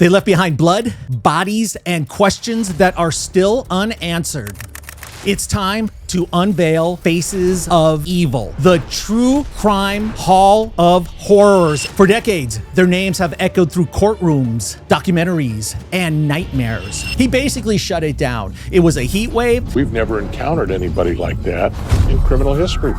They left behind blood, bodies, and questions that are still unanswered. It's time to unveil Faces of Evil, the true crime hall of horrors. For decades, their names have echoed through courtrooms, documentaries, and nightmares. He basically shut it down. It was a heat wave. We've never encountered anybody like that in criminal history.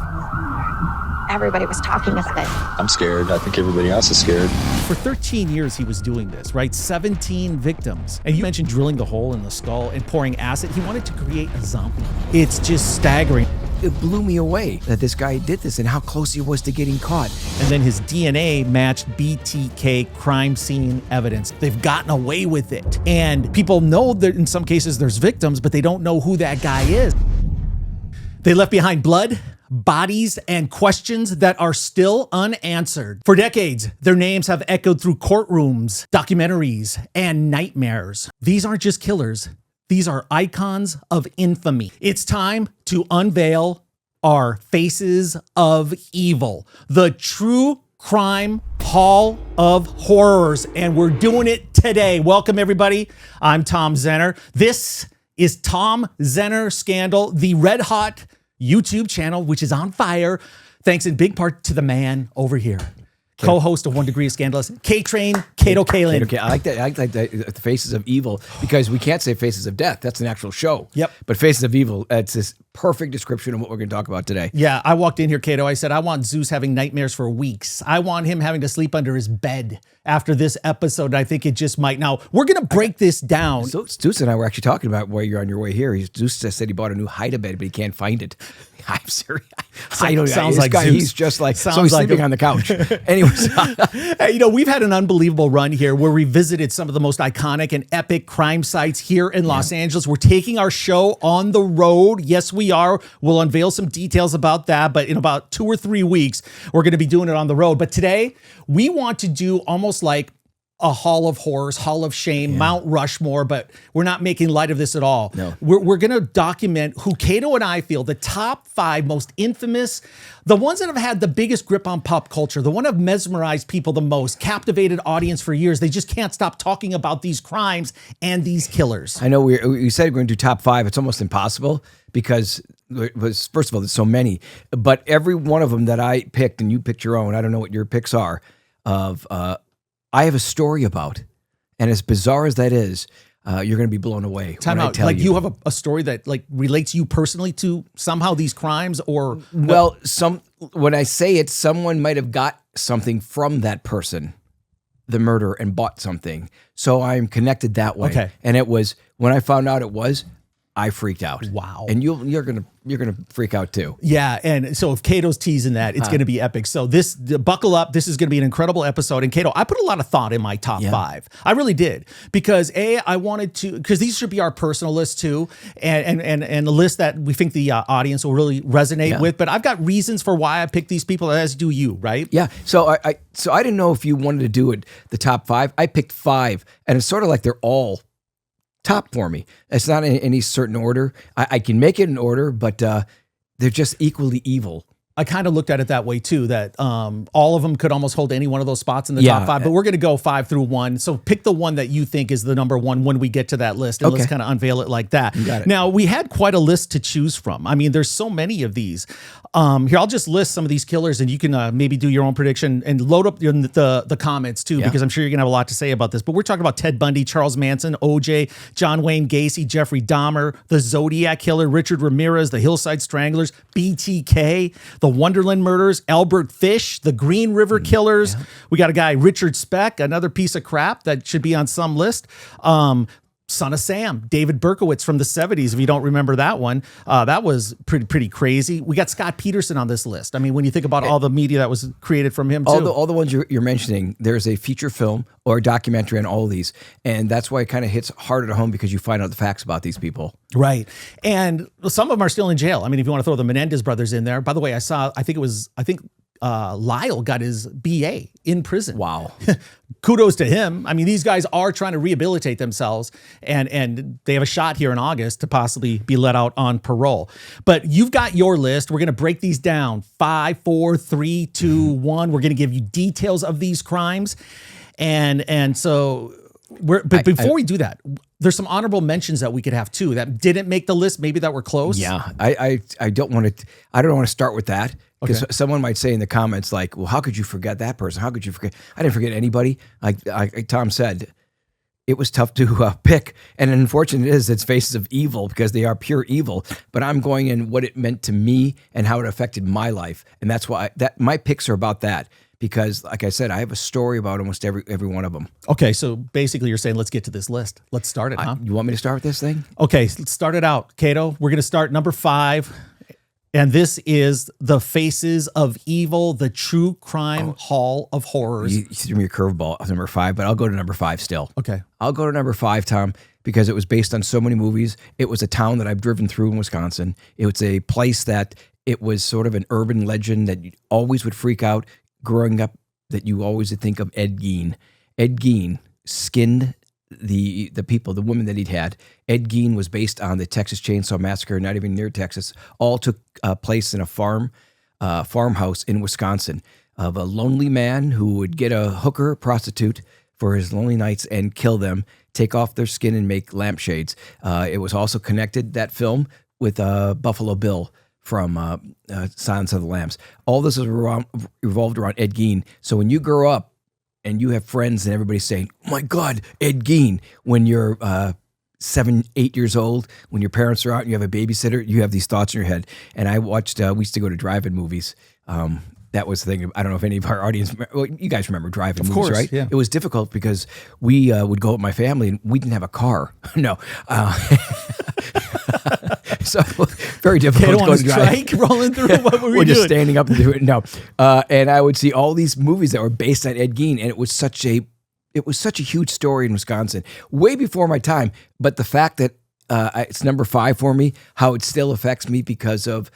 Everybody was talking about it. I'm scared. I think everybody else is scared. For 13 years, he was doing this, right? 17 victims. And you mentioned drilling the hole in the skull and pouring acid. He wanted to create a zombie. It's just staggering. It blew me away that this guy did this and how close he was to getting caught. And then his DNA matched BTK crime scene evidence. They've gotten away with it. And people know that in some cases there's victims, but they don't know who that guy is. They left behind blood, bodies, and questions that are still unanswered. For decades, their names have echoed through courtrooms, documentaries, and nightmares. These aren't just killers. These are icons of infamy. It's time to unveil our Faces of Evil, the true crime hall of horrors. And we're doing it today. Welcome, everybody. I'm Tom Zenner. This is Tom Zenner Scandal, the red hot YouTube channel, which is on fire, thanks in big part to the man over here, co-host of 1 Degree of Scandalous, K-Train, Kato Kaelin. Okay, I like that. I like the Faces of Evil because we can't say Faces of Death. That's an actual show. Yep. But Faces of Evil, it's this perfect description of what we're going to talk about today. Yeah, I walked in here, Kato. I said, I want Zeus having nightmares for weeks. I want him having to sleep under his bed after this episode. I think it just might. Now, we're going to break this down. So Zeus and I were actually talking about while you're on your way here. Zeus said he bought a new hide-a-bed, but he can't find it. I'm serious. I don't know. Sounds this like guy, Zeus. he's just like, Sounds so he's like sleeping on the couch. Anyways. Hey, you know, we've had an unbelievable run here where we visited some of the most iconic and epic crime sites here in Los Angeles. We're taking our show on the road. Yes, we are. We'll unveil some details about that, but in about 2 or 3 weeks, we're going to be doing it on the road. But today, we want to do almost like a hall of horrors, hall of shame, Mount Rushmore, but we're not making light of this at all. No. We're going to document who Kato and I feel the top 5 most infamous, the ones that have had the biggest grip on pop culture, the one that have mesmerized people the most, captivated audience for years. They just can't stop talking about these crimes and these killers. I know we said we're going to do top 5. It's almost impossible because first of all, there's so many, but every one of them that I picked and you picked your own, I don't know what your picks are of, I have a story about, and as bizarre as that is, you're going to be blown away. Time out. Like you have a story that like relates you personally to somehow these crimes, or well, when I say it, someone might have got something from that person, the murder, and bought something. So I'm connected that way. Okay. And it was when I found out it was, I freaked out. Wow. And you're gonna freak out too. Yeah, and so if Kato's teasing that, it's going to be epic. So buckle up. This is going to be an incredible episode. And Kato, I put a lot of thought in my top 5. I really did because I wanted to, because these should be our personal list too, and a list that we think the audience will really resonate with. But I've got reasons for why I picked these people, as do you, right? Yeah. So I didn't know if you wanted to do it the top 5. I picked 5, and it's sort of like they're all top for me. It's not in any certain order. I can make it in order, but they're just equally evil. I kind of looked at it that way too, that all of them could almost hold any one of those spots in the top 5, but we're going to go 5 through 1. So pick the one that you think is the number 1 when we get to that list, and let's kind of unveil it like that. You got it. Now, we had quite a list to choose from. I mean, there's so many of these. Here, I'll just list some of these killers, and you can maybe do your own prediction and load up the comments too, because I'm sure you're going to have a lot to say about this. But we're talking about Ted Bundy, Charles Manson, OJ, John Wayne Gacy, Jeffrey Dahmer, the Zodiac Killer, Richard Ramirez, the Hillside Stranglers, BTK, the Wonderland Murders, Albert Fish, the Green River Killers. We got a guy, Richard Speck, another piece of crap that should be on some list. Son of Sam, David Berkowitz from the 70s, if you don't remember that one. That was pretty crazy. We got Scott Peterson on this list. I mean, when you think about all the media that was created from him too. All the ones you're mentioning, there's a feature film or a documentary on all of these. And that's why it kind of hits harder to home because you find out the facts about these people. Right. And some of them are still in jail. I mean, if you want to throw the Menendez brothers in there. By the way, I think Lyle got his BA in prison. Wow. Kudos to him. I mean, these guys are trying to rehabilitate themselves, and they have a shot here in August to possibly be let out on parole. But you've got your list. We're going to break these down. 5, 4, 3, 2, 1. We're going to give you details of these crimes. And so But before we do that, there's some honorable mentions that we could have too that didn't make the list, maybe that were close. Yeah, I don't want to start with that because someone might say in the comments like, well, how could you forget that person? How could you forget? I didn't forget anybody. Like Tom said, it was tough to pick, and unfortunate it is it's faces of evil because they are pure evil. But I'm going in what it meant to me and how it affected my life, and that's why my picks are about that. Because, like I said, I have a story about almost every one of them. Okay, so basically you're saying let's get to this list. Let's start it, huh? You want me to start with this thing? Okay, let's start it out. Kato, we're going to start number 5. And this is The Faces of Evil, the True Crime Hall of Horrors. You threw me a curveball, number 5, but I'll go to number 5 still. Okay. I'll go to number 5, Tom, because it was based on so many movies. It was a town that I've driven through in Wisconsin. It was a place that it was sort of an urban legend that you always would freak out. Growing up, that you always would think of Ed Gein. Ed Gein skinned the people, the women that he'd had. Ed Gein was based on the Texas Chainsaw Massacre, not even near Texas. All took place in a farmhouse in Wisconsin of a lonely man who would get a hooker, prostitute, for his lonely nights and kill them, take off their skin and make lampshades. It was also connected, that film, with Buffalo Bill from Silence of the Lambs. All this is revolved around Ed Gein. So when you grow up and you have friends and everybody's saying, oh my God, Ed Gein, when you're 7, 8 years old, when your parents are out and you have a babysitter, you have these thoughts in your head. And I watched, we used to go to drive-in movies. That was the thing. I don't know if any of our audience, well, you guys remember drive-in movies, right? Yeah. It was difficult because we would go with my family and we didn't have a car. No. So very difficult to go to drive. Trike rolling through. What were we We're just doing? standing up and doing it. No. And I would see all these movies that were based on Ed Gein, and it was such a huge story in Wisconsin, way before my time. But the fact that it's number 5 for me, how it still affects me because of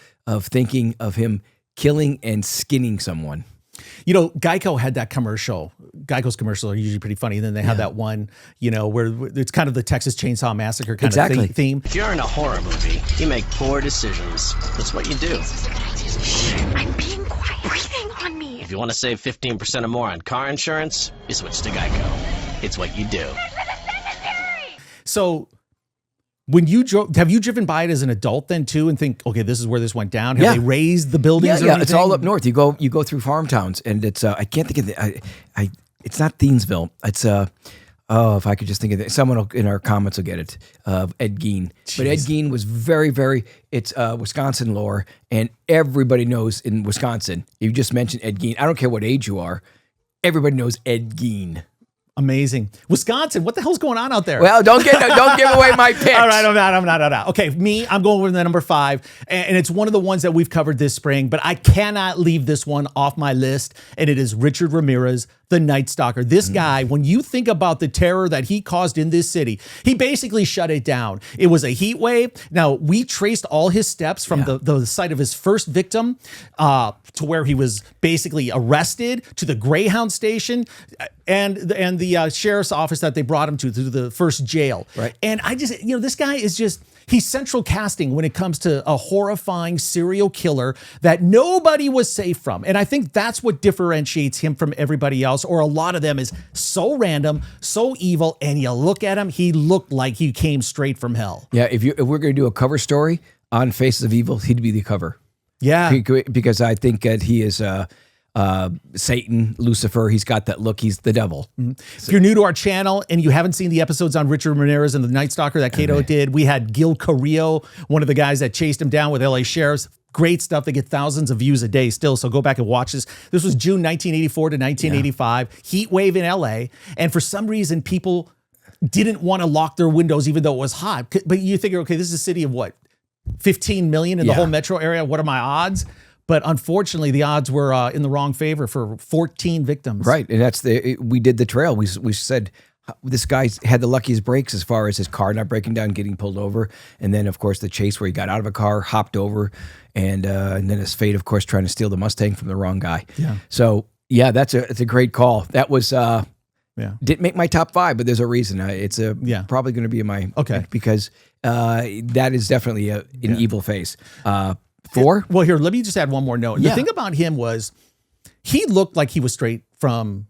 thinking of him killing and skinning someone. You know, Geico had that commercial. Geico's commercials are usually pretty funny. And then they have that one, you know, where it's kind of the Texas Chainsaw Massacre kind of theme. If you're in a horror movie, you make poor decisions. That's what you do. I'm being quiet. Breathing on me. If you want to save 15% or more on car insurance, you switch to Geico. It's what you do. So when you have you driven by it as an adult then too and think, okay, this is where this went down? Have they raised the buildings? Yeah, it's all up north. You go through farm towns, and it's I can't think of the it's not Thiensville. It's if I could just think of it, someone in our comments will get it. Ed Gein, but Ed Gein was very, very. It's Wisconsin lore, and everybody knows in Wisconsin. You just mentioned Ed Gein. I don't care what age you are. Everybody knows Ed Gein. Amazing. Wisconsin, what the hell's going on out there? Well, don't give away my picks. All right, I'm not. Okay, I'm going with the number 5, and it's one of the ones that we've covered this spring, but I cannot leave this one off my list, and it is Richard Ramirez, the Night Stalker. This guy, when you think about the terror that he caused in this city, he basically shut it down. It was a heat wave. Now, we traced all his steps from the site of his first victim to where he was basically arrested, to the Greyhound station, and the sheriff's office that they brought him to the first jail. Right. And I just, this guy is just, he's central casting when it comes to a horrifying serial killer that nobody was safe from. And I think that's what differentiates him from everybody else, or a lot of them, is so random, so evil, and you look at him, he looked like he came straight from hell. Yeah, if we're going to do a cover story on Faces of Evil, he'd be the cover. Yeah. Because I think that he is Satan, Lucifer. He's got that look. He's the devil. Mm-hmm. If you're new to our channel and you haven't seen the episodes on Richard Ramirez and the Night Stalker that Kato did, we had Gil Carrillo, one of the guys that chased him down with LA sheriffs. Great stuff. They get thousands of views a day still. So go back and watch this. This was June 1984 to 1985. Heat wave in LA. And for some reason, people didn't want to lock their windows even though it was hot. But you figure, okay, this is a city of what? 15 million in the whole metro area. What are my odds? But unfortunately, the odds were in the wrong favor for 14 victims. Right. And we did the trail. We said this guy had the luckiest breaks as far as his car not breaking down, getting pulled over. And then, of course, the chase where he got out of a car, hopped over, and then his fate, of course, trying to steal the Mustang from the wrong guy. Yeah. So, yeah, it's a great call. That was... didn't make my top 5, but there's a reason. It's probably going to be in my because that is definitely an evil face. 4? Well, here, let me just add one more note. The thing about him was he looked like he was straight from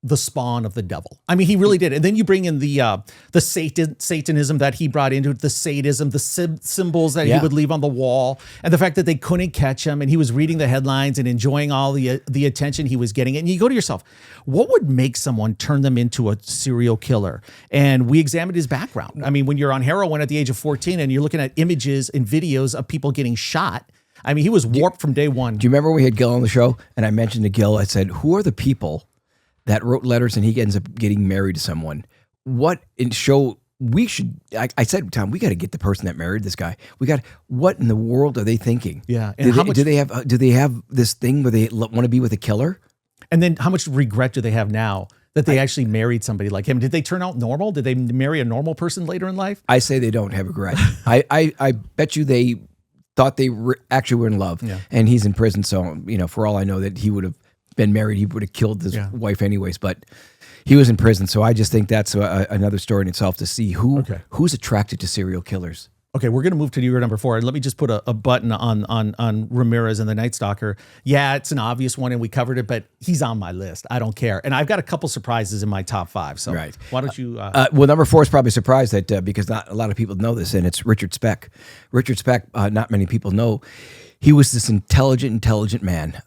the spawn of the devil. I mean, he really did. And then you bring in the Satanism that he brought into it, the sadism, the symbols that he would leave on the wall, and the fact that they couldn't catch him, and he was reading the headlines and enjoying all the attention he was getting. And you go to yourself, what would make someone turn them into a serial killer? And we examined his background. I mean, when you're on heroin at the age of 14 and you're looking at images and videos of people getting shot, I mean, he was warped from day one. Do you remember we had Gil on the show? And I mentioned to Gil, I said, who are the people that wrote letters and he ends up getting married to someone? What in show we should, I said, Tom, we got to get the person that married this guy. What in the world are they thinking? Yeah. And do they have this thing where they want to be with a killer? And then how much regret do they have now that they actually married somebody like him? Did they turn out normal? Did they marry a normal person later in life? I say they don't have regret. I bet you they thought they actually were in love, and he's in prison. So, for all I know that he would have been married, he would have killed his wife anyways, but he was in prison. So I just think that's another story in itself to see who's attracted to serial killers. Okay, we're going to move to your number 4. Let me just put a button on Ramirez and the Night Stalker. Yeah, it's an obvious one, and we covered it, but he's on my list. I don't care. And I've got a couple surprises in my top 5. So why don't you... well, number 4 is probably a surprise that because not a lot of people know this, and it's Richard Speck. Richard Speck, not many people know. He was this intelligent man.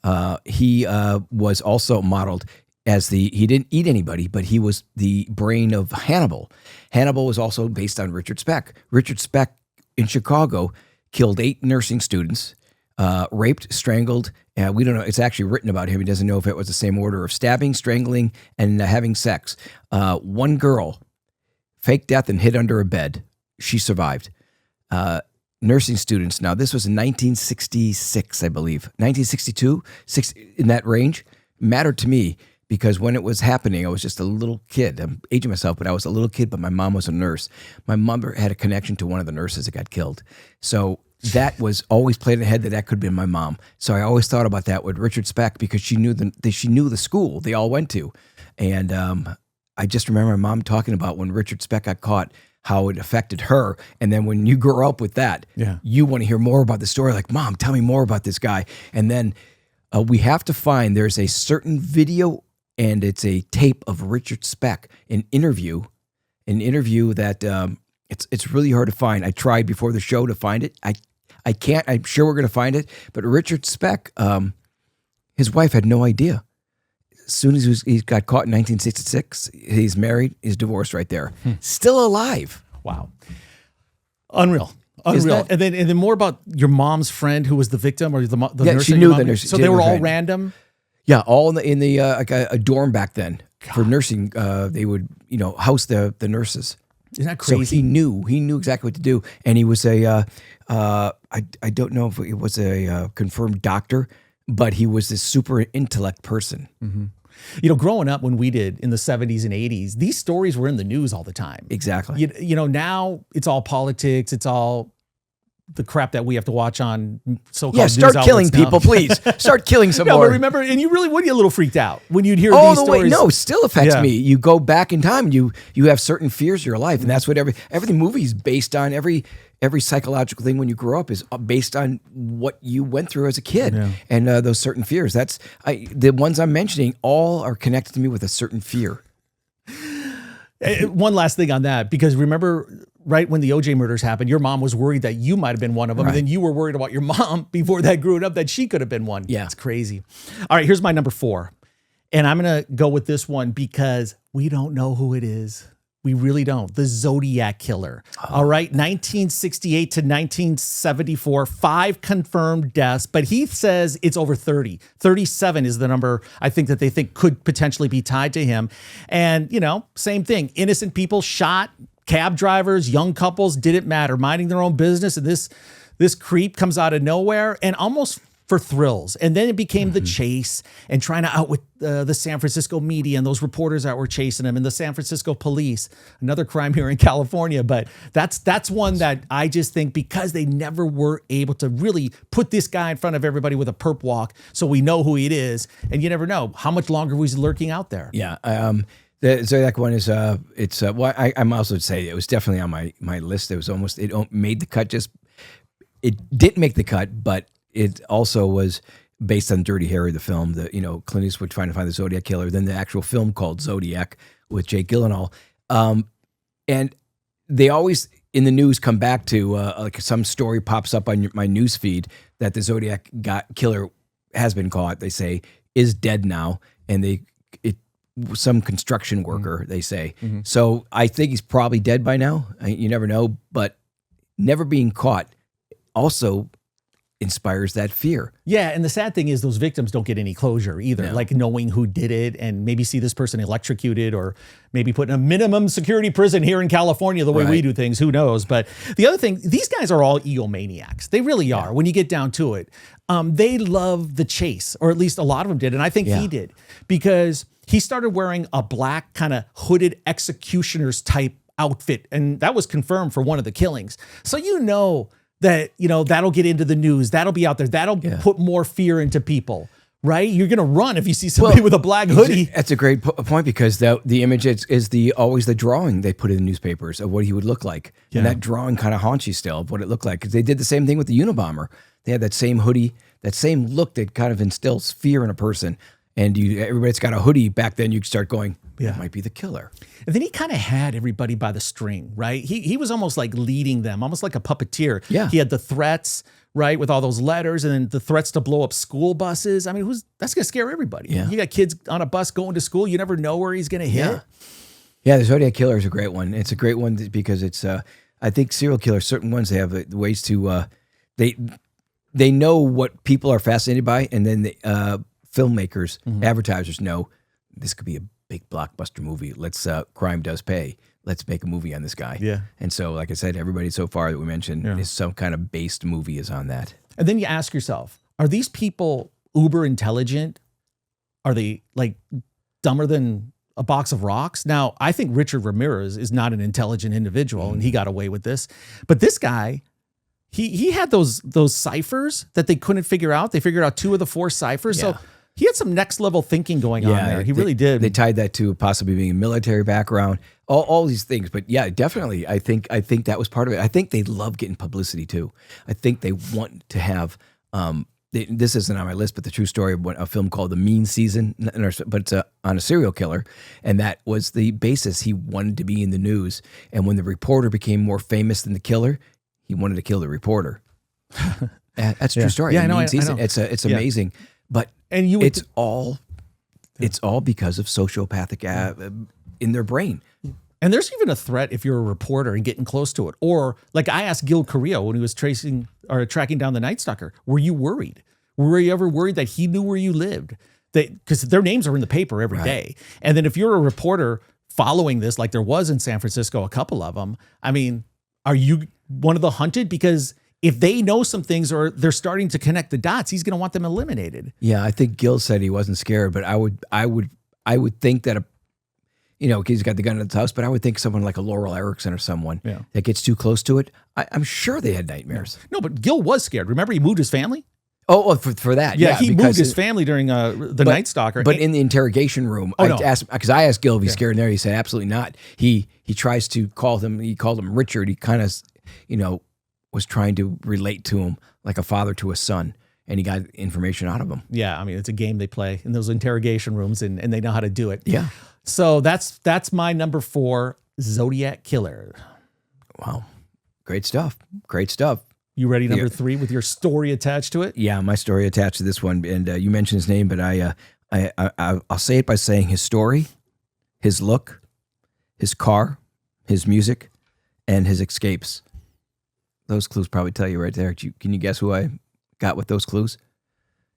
He was also modeled as he didn't eat anybody, but he was the brain of Hannibal. Hannibal was also based on Richard Speck. Richard Speck in Chicago killed 8 nursing students, raped, strangled. We don't know. It's actually written about him. He doesn't know if it was the same order of stabbing, strangling, and having sex. One girl faked death and hid under a bed. She survived. Nursing students. Now, this was in 1966, I believe. 1962, in that range. Mattered to me because when it was happening, I was just a little kid. I'm aging myself, but I was a little kid, but my mom was a nurse. My mother had a connection to one of the nurses that got killed. So that was always played in the head that could have been my mom. So I always thought about that with Richard Speck because she knew the school they all went to. And I just remember my mom talking about when Richard Speck got caught, how it affected her. And then when you grow up with that, you want to hear more about the story. Like, Mom, tell me more about this guy. And then we have to find, there's a certain video and it's a tape of Richard Speck, an interview that it's really hard to find. I tried before the show to find it. I can't. I'm sure we're going to find it. But Richard Speck, his wife had no idea. As soon as he got caught in 1966, he's married, he's divorced right there. Still alive. Wow. Unreal. And then more about your mom's friend who was the victim or the nurse. She knew the nurse. So they were all random? Yeah, all in the like a dorm back then. God. For nursing. They would, house the nurses. Isn't that crazy? So he knew exactly what to do. And he was I don't know if it was a confirmed doctor, but he was this super intellect person. Mm-hmm. Growing up when we did in the 70s and 80s, these stories were in the news all the time. Exactly. Now it's all politics. It's all the crap that we have to watch on so-called news start killing people, please. Start killing some more. But remember, and you really would get a little freaked out when you'd hear these stories. No, it still affects me. You go back in time, you have certain fears in your life, and that's what every movie is based on. Every psychological thing when you grow up is based on what you went through as a kid and those certain fears. The ones I'm mentioning all are connected to me with a certain fear. One last thing on that, because remember, right when the OJ murders happened, your mom was worried that you might have been one of them. Right. And then you were worried about your mom before that grew up, that she could have been one. Yeah. It's crazy. All right, here's my number 4. And I'm going to go with this one because we don't know who it is. We really don't. The Zodiac Killer. All right. 1968 to 1974, 5 confirmed deaths, but he says it's over 30. 37 is the number I think that they think could potentially be tied to him. And, same thing. Innocent people shot, cab drivers, young couples, didn't matter, minding their own business. And this creep comes out of nowhere and almost for thrills. And then it became the chase and trying to outwit the San Francisco media and those reporters that were chasing him and the San Francisco police. Another crime here in California. But that's one that I just think because they never were able to really put this guy in front of everybody with a perp walk so we know who it is. And you never know how much longer he's lurking out there. Yeah. The Zodiac one is I'm also say it was definitely on my list. It made the cut. It didn't make the cut, but it also was based on Dirty Harry, the film, Clint Eastwood trying to find the Zodiac Killer, then the actual film called Zodiac with Jake Gyllenhaal. And they always, in the news, come back to like some story pops up on my news feed that the Zodiac Killer has been caught, they say, is dead now. And some construction worker, they say. Mm-hmm. So I think he's probably dead by now. You never know, but never being caught also inspires that fear. Yeah, and the sad thing is those victims don't get any closure either, like knowing who did it and maybe see this person electrocuted or maybe put in a minimum security prison here in California the way we do things, who knows. But the other thing, these guys are all egomaniacs. They really are when you get down to it. They love the chase, or at least a lot of them did, and I think he did, because he started wearing a black kind of hooded executioner's type outfit, and that was confirmed for one of the killings. So that, that'll get into the news. That'll be out there. That'll put more fear into people, right? You're going to run if you see somebody with a black hoodie. That's a great point, because the image is always the drawing they put in the newspapers of what he would look like. Yeah. And that drawing kind of haunts you still of what it looked like. Because they did the same thing with the Unabomber. They had that same hoodie, that same look that kind of instills fear in a person. And everybody's got a hoodie back then, you start going, that might be the killer. And then he kind of had everybody by the string, right? He was almost like leading them, almost like a puppeteer. Yeah. He had the threats, right, with all those letters, and then the threats to blow up school buses. I mean, that's going to scare everybody. Yeah. You got kids on a bus going to school. You never know where he's going to hit. Yeah, the Zodiac Killer is a great one. It's a great one because it's, I think serial killers, certain ones, they have ways to, they know what people are fascinated by, and then the filmmakers, advertisers know this could be a big blockbuster movie. Let's crime does pay. Let's make a movie on this guy. Yeah. And so, like I said, everybody so far that we mentioned is some kind of based movie is on that. And then you ask yourself, are these people uber intelligent? Are they like dumber than a box of rocks? Now, I think Richard Ramirez is not an intelligent individual, and he got away with this. But this guy, he had those ciphers that they couldn't figure out. They figured out 2 of the 4 ciphers. Yeah. So he had some next level thinking going on there. He really did. They tied that to possibly being a military background, all these things. But yeah, definitely, I think that was part of it. I think they love getting publicity too. I think they want to have. This isn't on my list, but the true story of a film called The Mean Season, but it's on a serial killer, and that was the basis. He wanted to be in the news, and when the reporter became more famous than the killer, he wanted to kill the reporter. That's a true story. Yeah, I know. It's amazing. But it's all because of sociopathic in their brain. And there's even a threat if you're a reporter and getting close to it. Or like I asked Gil Carrillo when he was tracking down the Night Stalker, were you worried? Were you ever worried that he knew where you lived? Because their names are in the paper every day. And then if you're a reporter following this, like there was in San Francisco, a couple of them, I mean, are you one of the hunted? Because if they know some things or they're starting to connect the dots, he's going to want them eliminated. Yeah, I think Gil said he wasn't scared, but I would think that he's got the gun at the house, but I would think someone like a Laurel Erickson or someone that gets too close to it. I'm sure they had nightmares. No, but Gil was scared. Remember, he moved his family. Oh, for that. Yeah, he moved his family during the Night Stalker. But in the interrogation room, I asked Gil if he's scared in there. He said absolutely not. He tries to call him. He called him Richard. He kind of, was trying to relate to him like a father to a son, and he got information out of him. Yeah, I mean, it's a game they play in those interrogation rooms, and they know how to do it. Yeah. So that's my number 4, Zodiac Killer. Wow. Great stuff. Great stuff. You ready, number 3, with your story attached to it? Yeah, my story attached to this one, and you mentioned his name, but I'll say it by saying his story, his look, his car, his music, and his escapes. Those clues probably tell you right there. Can you guess who I got with those clues?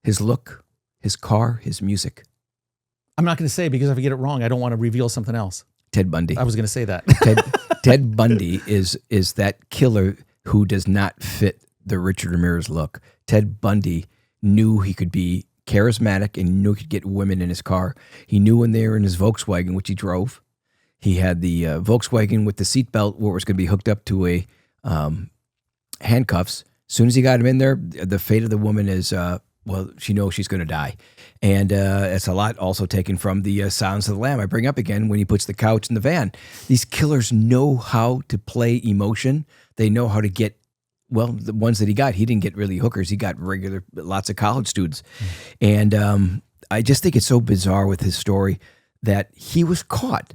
His look, his car, his music. I'm not going to say, because if I get it wrong, I don't want to reveal something else. Ted Bundy. I was going to say that. Ted Bundy is that killer who does not fit the Richard Ramirez look. Ted Bundy knew he could be charismatic and knew he could get women in his car. He knew when they were in his Volkswagen, which he drove. He had the Volkswagen with the seatbelt where it was going to be hooked up to a handcuffs. As soon as he got him in there, the fate of the woman is, she knows she's going to die. And it's a lot also taken from the Silence of the Lamb I bring up again when he puts the couch in the van. These killers know how to play emotion. They know how to get well, the ones that he didn't get really hookers. He got lots of college students. And I just think it's so bizarre with his story that he was caught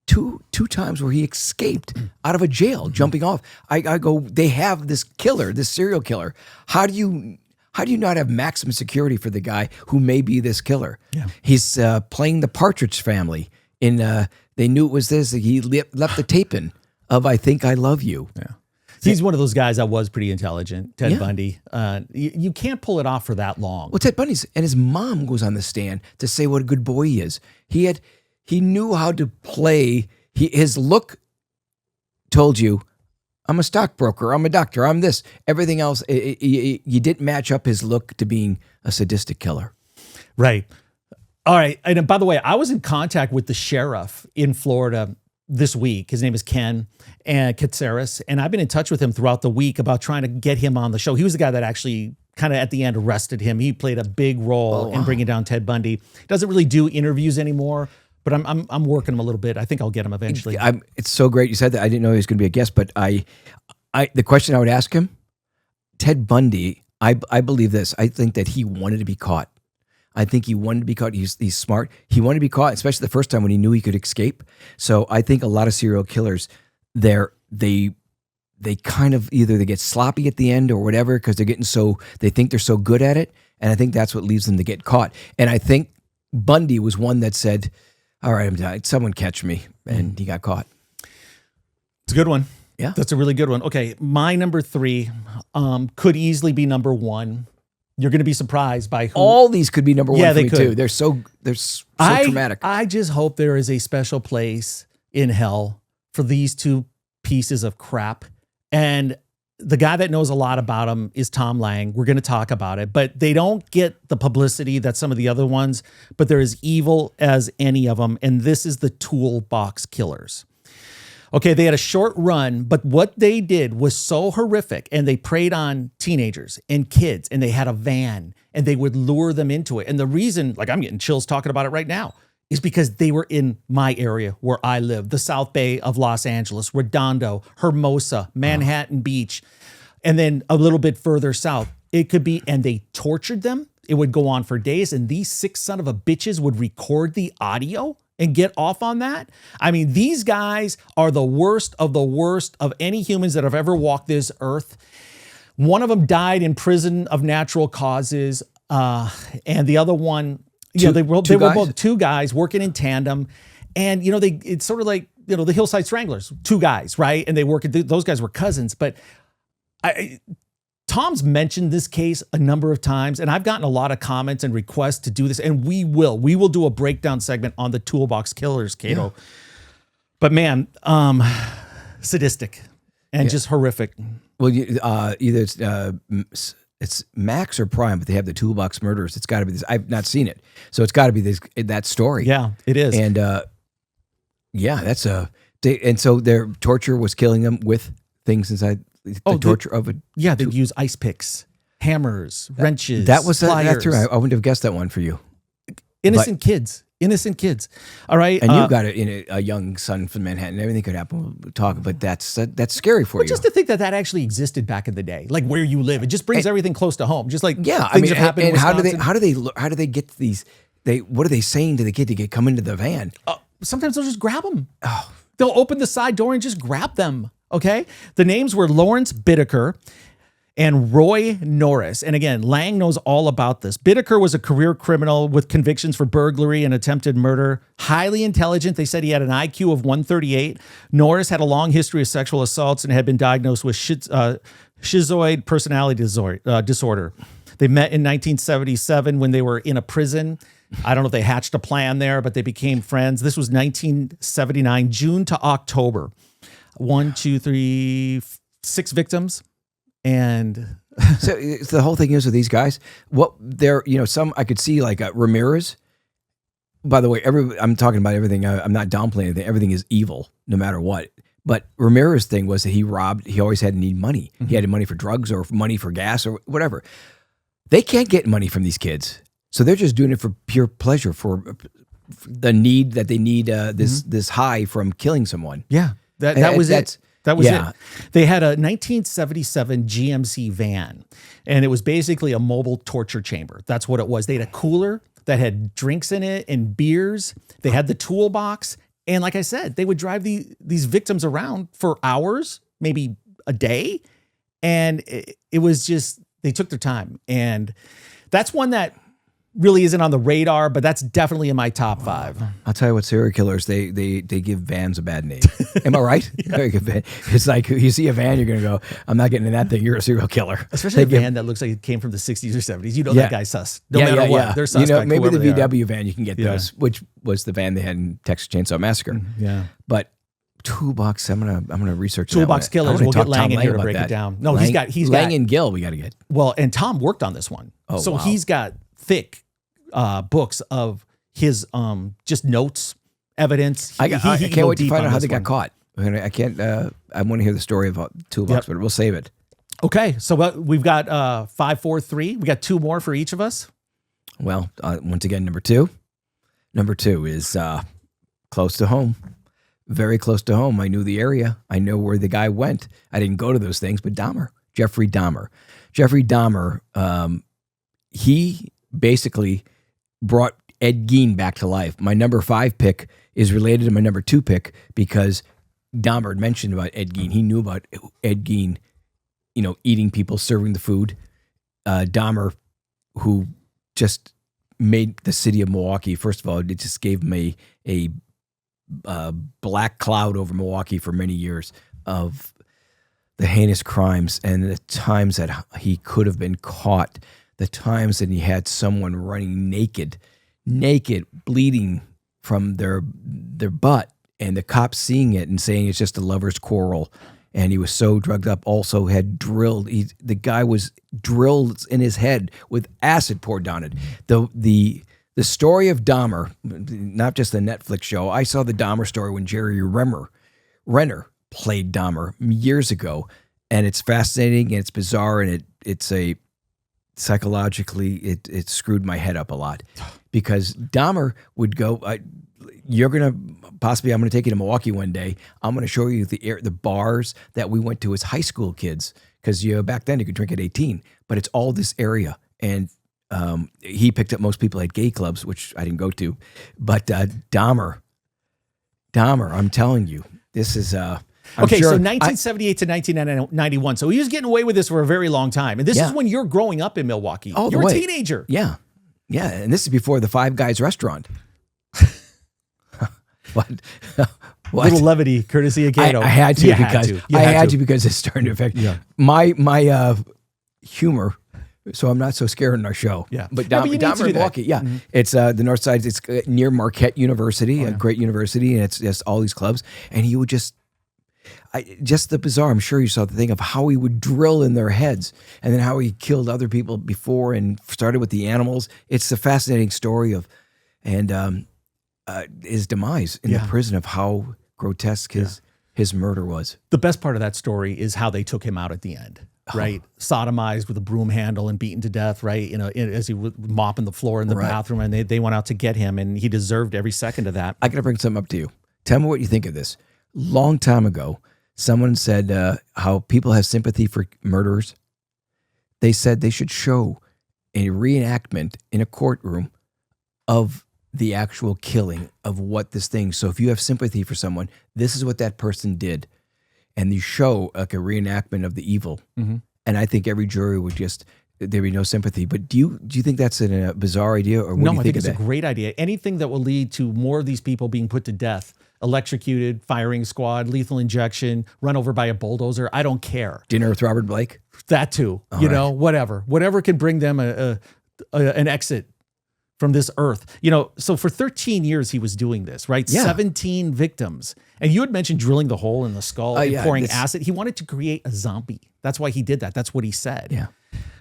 two times where he escaped out of a jail, jumping off. I go, they have this killer, this serial killer. How do you not have maximum security for the guy who may be this killer? Yeah. He's playing the Partridge Family. They knew it was this. He left the tape in of "I Think I Love You." Yeah. He's one of those guys that was pretty intelligent, Ted Bundy. You can't pull it off for that long. Well, Ted Bundy's, and his mom goes on the stand to say what a good boy he is. He knew how to play. His look told you, I'm a stockbroker, I'm a doctor, I'm this. Everything else, you didn't match up his look to being a sadistic killer. Right. All right. And by the way, I was in contact with the sheriff in Florida this week. His name is Ken Katsaris, and I've been in touch with him throughout the week about trying to get him on the show. He was the guy that actually kind of at the end arrested him. He played a big role in bringing down Ted Bundy. Doesn't really do interviews anymore, but I'm working him a little bit. I think I'll get him eventually. It's so great you said that. I didn't know he was going to be a guest, but the question I would ask him, Ted Bundy, I believe this. I think that he wanted to be caught. I think he wanted to be caught. He's smart. He wanted to be caught, especially the first time when he knew he could escape. So I think a lot of serial killers, they kind of either they get sloppy at the end or whatever because they think they're so good at it, and I think that's what leaves them to get caught. And I think Bundy was one that said, "All right, I'm done. Someone catch me," and he got caught. It's a good one. Yeah, that's a really good one. Okay, my number 3 could easily be number 1. You're going to be surprised by who. All these could be number 1 for me too. They're so traumatic. I just hope there is a special place in hell for these two pieces of crap. And the guy that knows a lot about them is Tom Lang. We're going to talk about it, but they don't get the publicity that some of the other ones, but they're as evil as any of them. And this is the Toolbox Killers. Okay, they had a short run, but what they did was so horrific, and they preyed on teenagers and kids, and they had a van, and they would lure them into it. And the reason, like I'm getting chills talking about it right now, is because they were in my area where I live, the South Bay of Los Angeles, Redondo, Hermosa, Manhattan Beach, and then a little bit further south. It could be, and they tortured them. It would go on for days, and these 6 son of a bitches would record the audio and get off on that. I mean, these guys are the worst of any humans that have ever walked this earth. One of them died in prison of natural causes, and the other one, they were both 2 guys working in tandem, and it's sort of like the Hillside Stranglers, 2 guys, right? And they those guys were cousins, but Tom's mentioned this case a number of times, and I've gotten a lot of comments and requests to do this, and we will do a breakdown segment on the Toolbox Killers, Kato. Yeah. But man, sadistic and just horrific. Well, either it's Max or Prime, but they have the Toolbox Murders. It's got to be this. I've not seen it, so it's got to be that story. Yeah, it is. And that's and so their torture was killing them with things inside. Torture of it. Yeah, they'd use ice picks, hammers, wrenches. That's pliers. true. I wouldn't have guessed that one for you. Innocent kids. All right. And you've got a young son from Manhattan. Everything could happen. We'll talk, but that's scary for you. Just to think that actually existed back in the day, like where you live, it just brings everything close to home. Just like things have happened. And how do they get these? What are they saying to the kid to come into the van? Sometimes they'll just grab them. Oh. They'll open the side door and just grab them. Okay. The names were Lawrence Bittaker and Roy Norris. And again, Lang knows all about this. Bittaker was a career criminal with convictions for burglary and attempted murder. Highly intelligent. They said he had an IQ of 138. Norris had a long history of sexual assaults and had been diagnosed with schizoid personality disorder. They met in 1977 when they were in a prison. I don't know if they hatched a plan there, but they became friends. This was 1979, June to October. 1, 2, 3, 6 victims. And so the whole thing is with these guys, some I could see like Ramirez. By the way, I'm talking about everything. I'm not downplaying anything. Everything is evil, no matter what. But Ramirez thing was that he always had to need money. Mm-hmm. He had money for drugs or money for gas or whatever. They can't get money from these kids. So they're just doing it for pure pleasure, for the need that they need this high from killing someone. Yeah. That's That was Yeah. it. They had a 1977 GMC van, and it was basically a mobile torture chamber. That's what it was. They had a cooler that had drinks in it and beers. They had the toolbox. And like I said, they would drive these victims around for hours, maybe a day. And it was just, they took their time. And that's one that really isn't on the radar, but that's definitely in my top 5. I'll tell you what, serial killers, they give vans a bad name. Am I right? It's like you see a van, you're going to go, I'm not getting in that thing. You're a serial killer. Especially a van that looks like it came from the 60s or 70s. You know that guy's sus. No matter what. They're suspect. Maybe the VW van, you can get those, which was the van they had in Texas Chainsaw Massacre. Yeah. But Toolbox, I'm gonna research Toolbox that Killers. We'll get Lang in here to break that. it down. No, Lang, he's Lang got and Gill. We got to get. Well, and Tom worked on this one, so wow. he's got thick books of his just notes, evidence. I can't wait to find out how they got one. caught. I can't. I want to hear the story about Toolbox, but we'll save it. Okay, so we've got 5, 4, 3. We got 2 more for each of us. Well, once again, number 2. Number 2 is close to home. Very close to home. I knew the area. I know where the guy went. I didn't go to those things, but Dahmer, Jeffrey Dahmer. Jeffrey Dahmer, he basically brought Ed Gein back to life. My number 5 pick is related to my number 2 pick because Dahmer had mentioned about Ed Gein. He knew about Ed Gein, eating people, serving the food. Dahmer, who just made the city of Milwaukee, first of all, it just gave him a black cloud over Milwaukee for many years of the heinous crimes and the times that he could have been caught, the times that he had someone running naked, bleeding from their butt, and the cops seeing it and saying it's just a lover's quarrel. And he was so drugged up, also had drilled. The guy was drilled in his head with acid poured down it. The story of Dahmer, not just the Netflix show. I saw the Dahmer story when Jerry Renner played Dahmer years ago, and it's fascinating and it's bizarre and it's a psychologically it screwed my head up a lot because Dahmer would go. I'm going to take you to Milwaukee one day. I'm going to show you the bars that we went to as high school kids because back then you could drink at 18, but it's all this area and. He picked up most people at gay clubs, which I didn't go to, but Dahmer, I'm telling you, this is so 1978 to 1991. So he was getting away with this for a very long time, and this is when you're growing up in Milwaukee. You're a teenager. Yeah, and this is before the Five Guys restaurant. What? Little levity, courtesy of Kato. I had to because it's starting to affect my humor. So I'm not so scared in our show. Yeah. But Dahmer in Milwaukee, Mm-hmm. It's the north side. It's near Marquette University, a great university, and it's just all these clubs. And he would just the bizarre, I'm sure you saw the thing of how he would drill in their heads and then how he killed other people before and started with the animals. It's a fascinating story of, and his demise in the prison of how grotesque his murder was. The best part of that story is how they took him out at the end. Right, sodomized with a broom handle and beaten to death. Right, as he was mopping the floor in the bathroom, and they went out to get him, and he deserved every second of that. I got to bring something up to you. Tell me what you think of this. Long time ago, someone said how people have sympathy for murderers. They said they should show a reenactment in a courtroom of the actual killing of what this thing. So if you have sympathy for someone, this is what that person did. And you show like a reenactment of the evil, and I think every jury would there'd be no sympathy. But do you think that's a bizarre idea, or what do you think it's a great idea. Anything that will lead to more of these people being put to death, electrocuted, firing squad, lethal injection, run over by a bulldozer. I don't care. Dinner with Robert Blake. That too. Whatever can bring them an exit from this earth. So for 13 years he was doing this, right? Yeah. 17 victims. And you had mentioned drilling the hole in the skull and pouring acid. He wanted to create a zombie. That's why he did that. That's what he said. Yeah.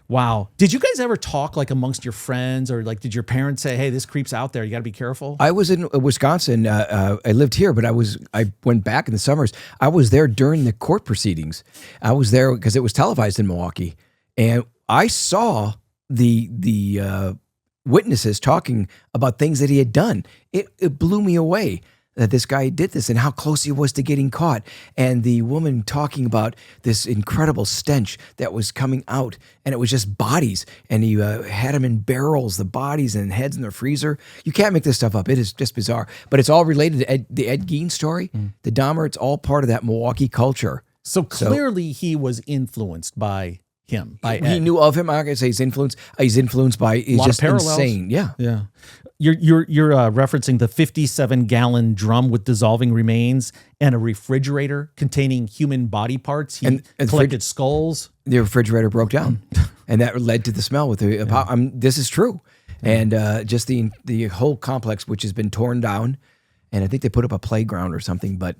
Wow. Did you guys ever talk like amongst your friends, or like did your parents say, hey, this creep's out there, you got to be careful? I was in Wisconsin. I lived here, but I went back in the summers. I was there during the court proceedings. I was there because it was televised in Milwaukee. And I saw the witnesses talking about things that he had done. It blew me away. that this guy did this and how close he was to getting caught. And the woman talking about this incredible stench that was coming out, and it was just bodies. And he had them in barrels, the bodies and heads in the freezer. You can't make this stuff up. It is just bizarre. But it's all related to the Ed Gein story, the Dahmer. It's all part of that Milwaukee culture. So clearly he was influenced by him. By He Ed. knew of him. I'm not gonna say he's influenced. He's influenced by. He's Lot of just parallels. insane. Yeah. Yeah. You're referencing the 57-gallon drum with dissolving remains and a refrigerator containing human body parts. He And collected skulls. The refrigerator broke down, and that led to the smell. With the this is true, and just the whole complex, which has been torn down, and I think they put up a playground or something. But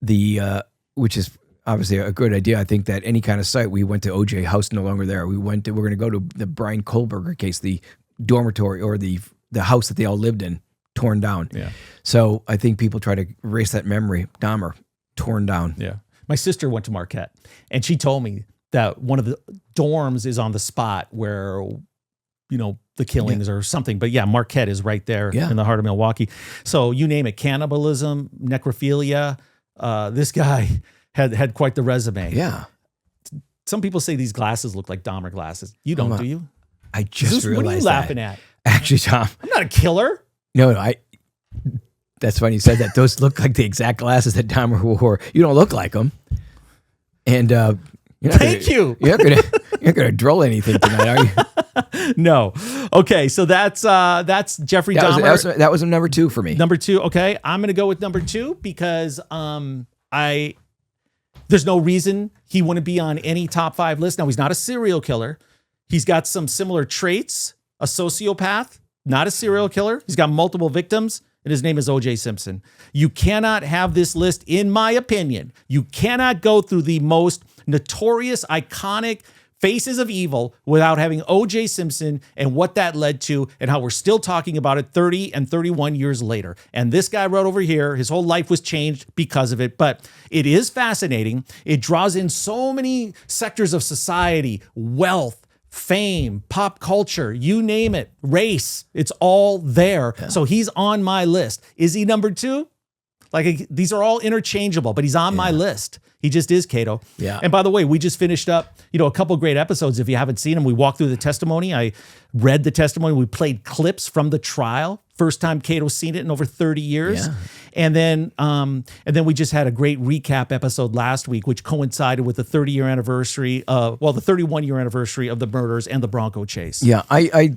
which is obviously a good idea. I think that any kind of site. We went to OJ House, no longer there. We're going to go to the Brian Kohlberger case, the dormitory or the house that they all lived in, torn down. Yeah. So I think people try to erase that memory. Dahmer, torn down. Yeah. My sister went to Marquette, and she told me that one of the dorms is on the spot where, the killings or something. But yeah, Marquette is right there in the heart of Milwaukee. So you name it, cannibalism, necrophilia. This guy had quite the resume. Yeah. Some people say these glasses look like Dahmer glasses. You don't, do you? I just realized what are you laughing at? Actually, Tom. I'm not a killer. No, that's funny you said that. Those look like the exact glasses that Dahmer wore. You don't look like them. And you're not gonna drill anything tonight, are you? No. Okay, so that's Jeffrey Dahmer. That was number 2 for me. Number 2. Okay, I'm gonna go with number 2 because there's no reason he wouldn't be on any top 5 list. Now, he's not a serial killer. He's got some similar traits. A sociopath, not a serial killer. He's got multiple victims, and his name is O.J. Simpson. You cannot have this list, in my opinion. You cannot go through the most notorious, iconic faces of evil without having O.J. Simpson and what that led to and how we're still talking about it 30 and 31 years later. And this guy right over here, his whole life was changed because of it. But it is fascinating. It draws in so many sectors of society, wealth, fame, pop culture, you name it, race, it's all there. Yeah. So he's on my list. Is he number 2? Like, these are all interchangeable, but he's on my list. He just is, Kato. Yeah. And by the way, we just finished up, a couple great episodes. If you haven't seen them, we walked through the testimony. I read the testimony. We played clips from the trial. First time Kato's seen it in over 30 years. Yeah. And then we just had a great recap episode last week, which coincided with the 30-year anniversary, the 31-year anniversary of the murders and the Bronco chase. Yeah,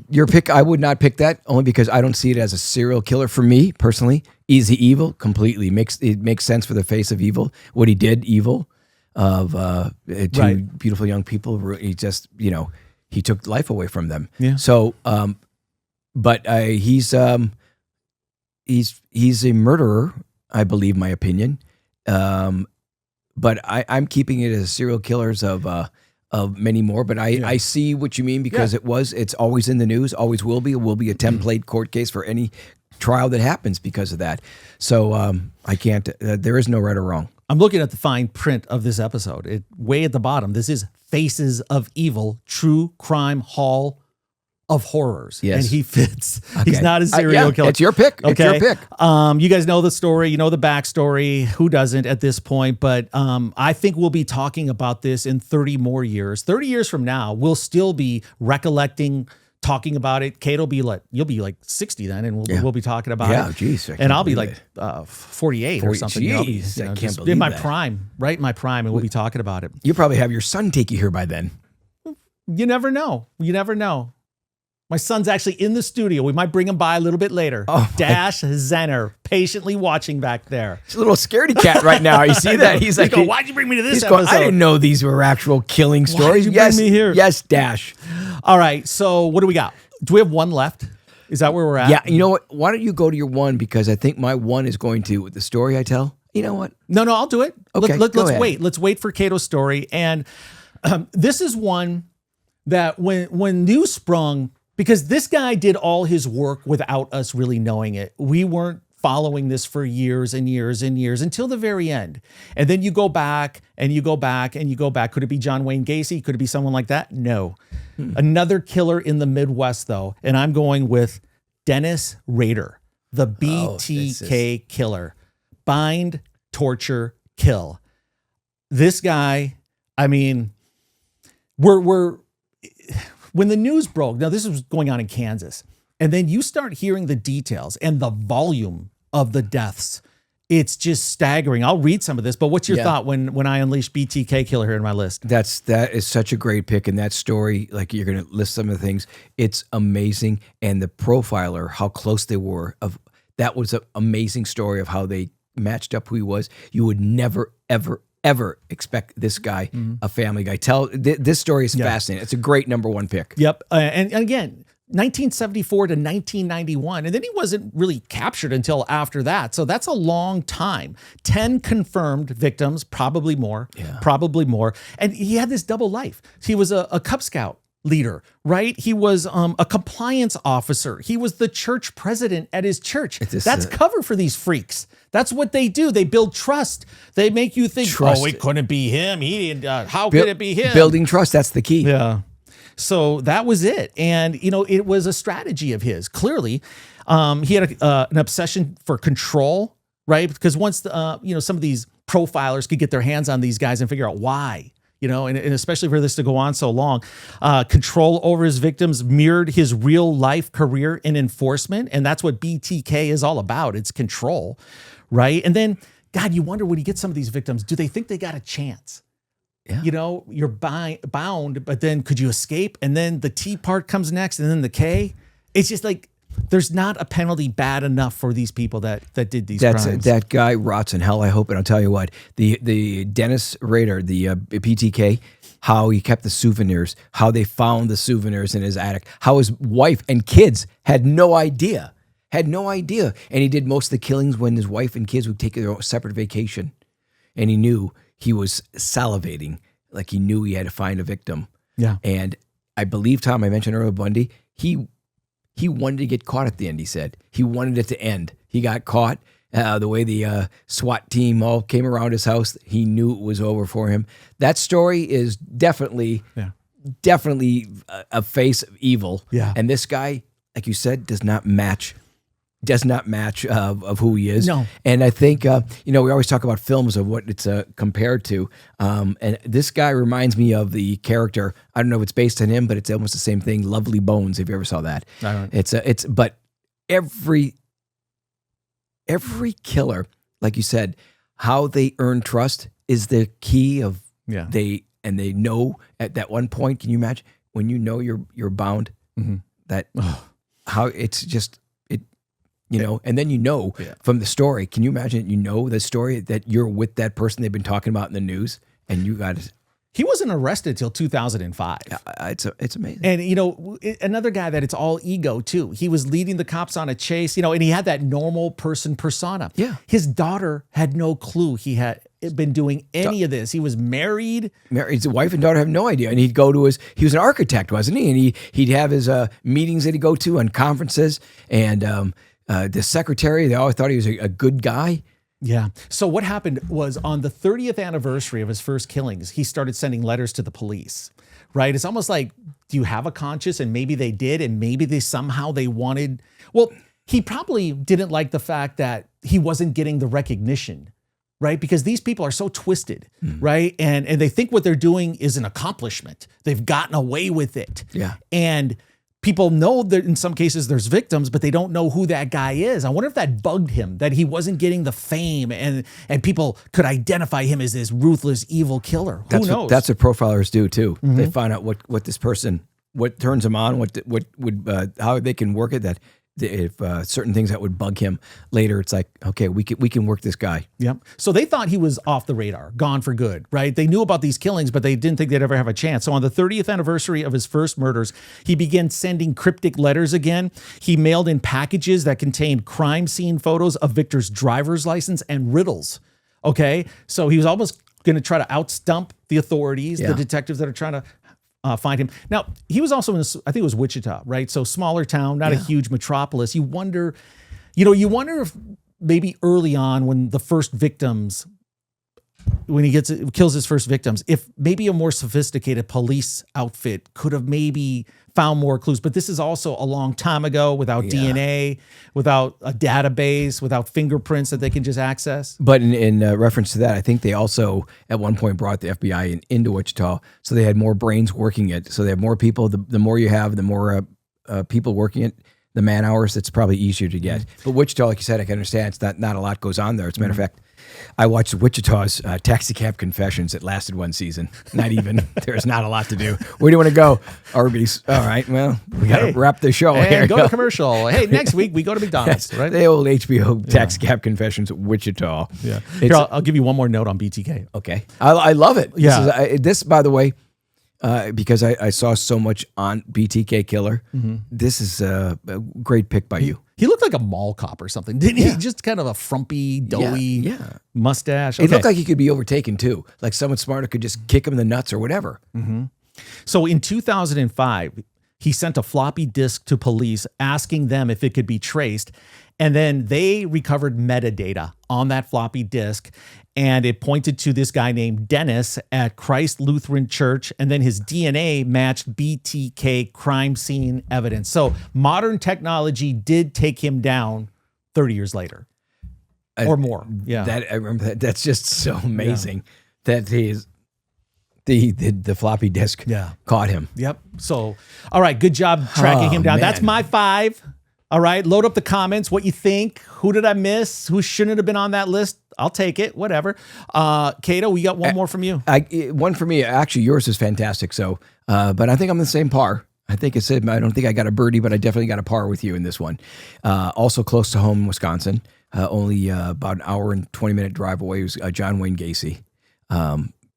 your pick, I would not pick that only because I don't see it as a serial killer for me personally. Easy evil, completely it makes sense for the face of evil. What he did, evil of two beautiful young people. He just he took life away from them. Yeah. So, but he's a murderer, I believe, my opinion. But I'm keeping it as serial killers of many more. But I see what you mean because it's always in the news, always will be. It will be a template court case for any trial that happens because of that. So I can't. There is no right or wrong. I'm looking at the fine print of this episode. Way at the bottom. This is Faces of Evil, True Crime Hall of Horrors. Yes. And he fits. Okay. He's not a serial killer. It's your pick. Okay? It's your pick. You guys know the story. You know the backstory. Who doesn't at this point? But I think we'll be talking about this in 30 more years. 30 years from now, we'll still be recollecting, talking about it. Kate will be you'll be like 60 then, and we'll be talking about it. Yeah, geez. And I'll be like 48 or something. Geez, I can't believe in my that. prime, right in my prime, and we'll be talking about it. You probably have your son take you here by then. You never know. You never know. My son's actually in the studio. We might bring him by a little bit later. Oh, Dash Zenner, patiently watching back there. He's a little scaredy cat right now. You see that? He's like, why'd you bring me to this episode? I didn't know these were actual killing stories. Why did you bring me here? Yes, Dash. All right, so what do we got? Do we have one left? Is that where we're at? Yeah, you know what? Why don't you go to your one? Because I think my one is going to, with the story I tell. You know what? No, I'll do it. Okay, let's ahead. wait. Let's wait for Kato's story. And this is one that when news sprung, because this guy did all his work without us really knowing it. We weren't following this for years and years and years until the very end. And then you go back and you go back and you go back. Could it be John Wayne Gacy? Could it be someone like that? No. Another killer in the Midwest, though. And I'm going with Dennis Rader, the BTK killer. bind, torture, kill. This guy, I mean, we're when the news broke, now this was going on in Kansas, and then you start hearing the details and the volume of the deaths. It's just staggering. I'll read some of this, but what's your thought when I unleash BTK Killer here in my list? That is such a great pick, and that story, like you're going to list some of the things, it's amazing. And the profiler, how close they were, that was an amazing story of how they matched up who he was. You would never, ever expect this guy, a family guy. This story is fascinating. It's a great number one pick. Yep, and again, 1974 to 1991. And then he wasn't really captured until after that. So that's a long time. 10 confirmed victims, probably more, probably more. And he had this double life. He was a Cub Scout leader, right? He was a compliance officer. He was the church president at his church. That's cover for these freaks. That's what they do. They build trust. They make you think, oh, it couldn't be him. How could it be him? Building trust, that's the key. Yeah. So that was it. And, it was a strategy of his. Clearly, he had an obsession for control, right? Because once, some of these profilers could get their hands on these guys and figure out why, and especially for this to go on so long, control over his victims mirrored his real life career in enforcement. And that's what BTK is all about. It's control, right? And then, God, you wonder when you get some of these victims, do they think they got a chance? Yeah. You're bound, but then could you escape? And then the T part comes next, and then the K. It's just like there's not a penalty bad enough for these people that did these crimes. That guy rots in hell, I hope. And I'll tell you what, the Dennis Rader, the PTK, how he kept the souvenirs, how they found the souvenirs in his attic, how his wife and kids had no idea. And he did most of the killings when his wife and kids would take their own separate vacation. And he knew he was salivating, like he knew he had to find a victim. Yeah. And I believe, Tom, I mentioned earlier Bundy, he wanted to get caught at the end, he said. He wanted it to end. He got caught. The way the SWAT team all came around his house, he knew it was over for him. That story is definitely a face of evil. Yeah. And this guy, like you said, does not match of who he is. No. And I think, we always talk about films of what it's compared to. And this guy reminds me of the character, I don't know if it's based on him, but it's almost the same thing, Lovely Bones, if you ever saw that. I don't. But every killer, like you said, how they earn trust is the key of they know at that one point, can you imagine when you know you're bound, how it's just, and then from the story, can you imagine, the story that you're with that person they've been talking about in the news and you got to. He wasn't arrested till 2005. It's amazing. And, another guy that it's all ego too. He was leading the cops on a chase, and he had that normal person persona. Yeah. His daughter had no clue he had been doing any of this. He was married. His wife and daughter have no idea. And he'd go to he was an architect, wasn't he? And he'd have his meetings that he'd go to and conferences. And the secretary, they always thought he was a good guy. Yeah. So what happened was on the 30th anniversary of his first killings, he started sending letters to the police, right? It's almost like, do you have a conscience? And maybe they did. And maybe they wanted, well, he probably didn't like the fact that he wasn't getting the recognition, right? Because these people are so twisted, right? And they think what they're doing is an accomplishment. They've gotten away with it. Yeah. And people know that in some cases there's victims, but they don't know who that guy is. I wonder if that bugged him, that he wasn't getting the fame and people could identify him as this ruthless, evil killer. Who knows? That's what profilers do too. They find out what this person, what turns him on, what would how they can work it. That if certain things that would bug him later, it's like, okay, we can work this guy. Yep. So they thought he was off the radar, gone for good, right? They knew about these killings, but they didn't think they'd ever have a chance. So on the 30th anniversary of his first murders, he began sending cryptic letters again. He mailed in packages that contained crime scene photos of Victor's driver's license and riddles. Okay. So he was almost going to try to outstump the authorities, the detectives that are trying to find him. Now, he was also in, I think it was Wichita, right? So smaller town, not a huge metropolis. You wonder if maybe early on when the first victims when he kills his first victims, if maybe a more sophisticated police outfit could have maybe found more clues. But this is also a long time ago, without DNA, without a database, without fingerprints that they can just access. But in reference to that, I think they also at one point brought the FBI into Wichita, so they had more brains working it. So they have more people. The more you have, the more people working it, the man hours, it's probably easier to get. But Wichita, like you said, I can understand it's not a lot goes on there. As a matter of fact, I watched Wichita's Taxi Cab Confessions. It lasted one season. Not even. There's not a lot to do. Where do you want to go? Arby's. All right. Well, we got to wrap the show. And go to commercial. Hey, next week we go to McDonald's, right? The old HBO Taxi Cab Confessions, Wichita. Yeah. Here, I'll give you one more note on BTK. Okay. I love it. Yeah. This, by the way, because I saw so much on BTK Killer, this is a great pick by you. He looked like a mall cop or something, didn't he? Just kind of a frumpy, doughy mustache. It looked like he could be overtaken too. Like someone smarter could just kick him in the nuts or whatever. So in 2005, he sent a floppy disk to police asking them if it could be traced. And then they recovered metadata on that floppy disk. And it pointed to this guy named Dennis at Christ Lutheran Church. And then his DNA matched BTK crime scene evidence. So modern technology did take him down 30 years later or more. Yeah. I remember that. That's just so amazing that the floppy disk caught him. Yep. So, all right. Good job tracking him down. Man. That's my 5. All right. Load up the comments. What you think? Who did I miss? Who shouldn't have been on that list? I'll take it. Whatever. Kato, we got one more from you. One for me. Actually, yours is fantastic. So, but I think I'm the same par. I think I don't think I got a birdie, but I definitely got a par with you in this one. Also close to home in Wisconsin. Only about an hour and 20-minute drive away was John Wayne Gacy.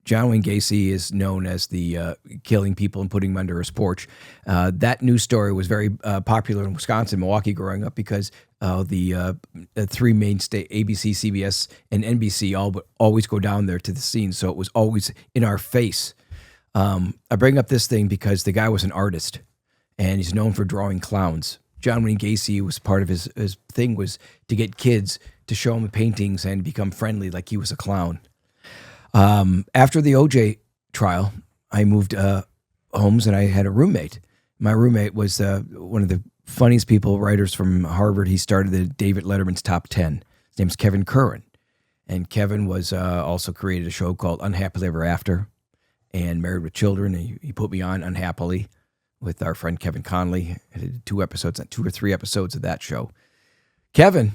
John Wayne Gacy is known as the killing people and putting them under his porch. That news story was very popular in Wisconsin, Milwaukee growing up because the 3 main state, ABC, CBS, and NBC, always go down there to the scene. So it was always in our face. I bring up this thing because the guy was an artist, and he's known for drawing clowns. John Wayne Gacy was part of his thing was to get kids to show him paintings and become friendly like he was a clown. After the OJ trial, I moved homes and I had a roommate. My roommate was one of the funniest writers from Harvard. He started the David Letterman's Top 10. His name's Kevin Curran. And Kevin was also created a show called Unhappily Ever After and Married with Children. And he put me on Unhappily with our friend Kevin Conley. I did 2 or 3 episodes of that show. Kevin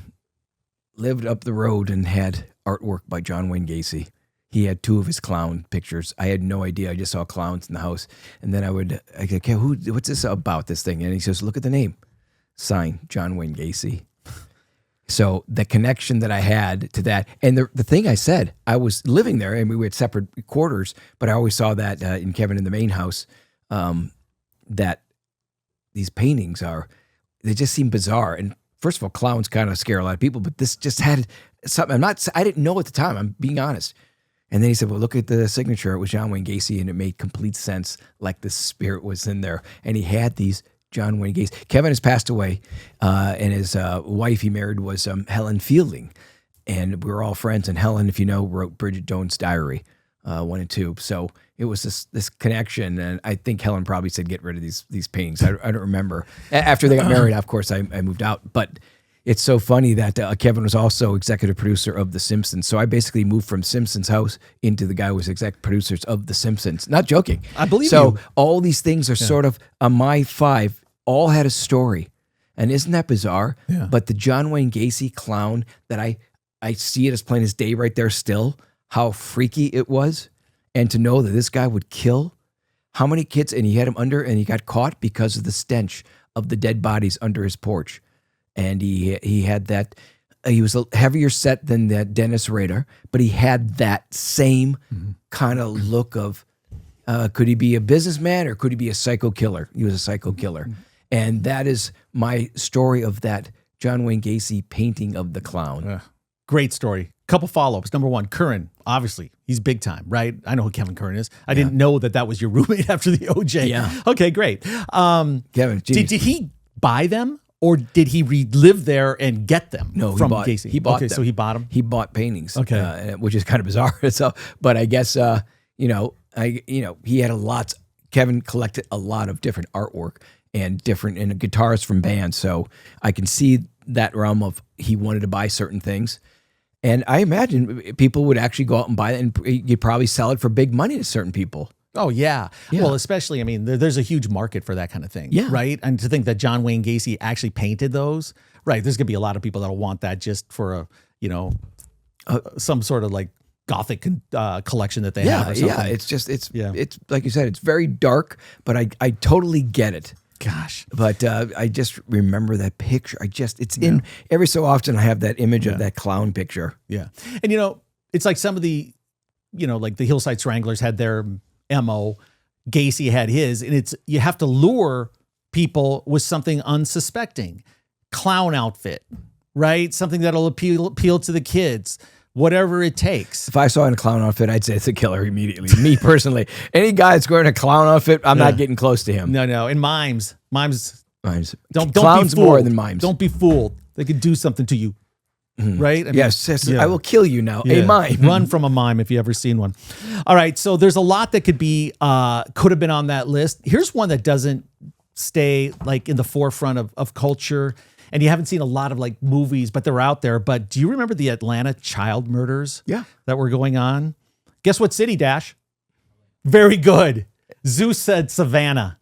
lived up the road and had artwork by John Wayne Gacy. He had 2 of his clown pictures. I had no idea. I just saw clowns in the house. And then I go, okay, what's this about, this thing? And he says, look at the name. Sign, John Wayne Gacy. So the connection that I had to that, and the thing I said, I was living there, and we had separate quarters, but I always saw that in Kevin in the main house, that these paintings they just seem bizarre. And first of all, clowns kind of scare a lot of people, but this just had something. I didn't know at the time, I'm being honest. And then he said, well, look at the signature. It was John Wayne Gacy, and it made complete sense, like the spirit was in there. And he had these John Wayne Gacy. Kevin has passed away, and his wife he married was Helen Fielding. And we were all friends. And Helen, if you know, wrote Bridget Jones' Diary 1 and 2. So it was this connection. And I think Helen probably said, get rid of these paintings. I don't remember. After they got married, of course, I moved out. But it's so funny that Kevin was also executive producer of The Simpsons. So I basically moved from Simpsons house into the guy who was exec producers of The Simpsons. Not joking. I believe you. So all these things are sort of on my 5, all had a story. And isn't that bizarre? Yeah. But the John Wayne Gacy clown that I see it as plain as day right there still, how freaky it was. And to know that this guy would kill how many kids, and he had him under, and he got caught because of the stench of the dead bodies under his porch. And he had that, he was a heavier set than that Dennis Rader, but he had that same kind of look of, could he be a businessman or could he be a psycho killer? He was a psycho killer. And that is my story of that John Wayne Gacy painting of the clown. Great story. Couple follow-ups. Number 1, Curran. Obviously, he's big time, right? I know who Kevin Curran is. I didn't know that was your roommate after the OJ. Yeah. Okay, great. Kevin, did he buy them? or did he live there and get them? No, from Gacy. He Okay, bought them. so he bought them. He bought paintings. Okay. Which is kind of bizarre. So, but I guess he had lots. Kevin collected a lot of different artwork and guitars from bands. So I can see that realm of he wanted to buy certain things. And I imagine people would actually go out and buy it, and you'd probably sell it for big money to certain people. Oh, yeah. Well, especially, I mean, there's a huge market for that kind of thing, right? And to think that John Wayne Gacy actually painted those, right? There's going to be a lot of people that'll want that just for some sort of like Gothic collection that they have or something. Yeah, it's like you said, it's very dark, but I totally get it. Gosh. But I just remember that picture. It's in every so often I have that image of that clown picture. Yeah. And, it's like some of the, like the Hillside Stranglers had their MO, Gacy had his, and you have to lure people with something unsuspecting. Clown outfit, right? Something that'll appeal to the kids. Whatever it takes. If I saw in a clown outfit, I'd say it's a killer immediately. Me personally, any guy that's wearing a clown outfit, I'm not getting close to him. No, and mimes. Don't Clowns be fooled. more than mimes. Don't be fooled. They could do something to you, right? I mean, yes, I will kill you now. A mime. Run from a mime if you ever seen one. All right, so there's a lot that could have been on that list. Here's one that doesn't stay like in the forefront of culture. And you haven't seen a lot of like movies, but they're out there. But do you remember the Atlanta child murders that were going on? Guess what city, Dash? Very good. Zeus said Savannah.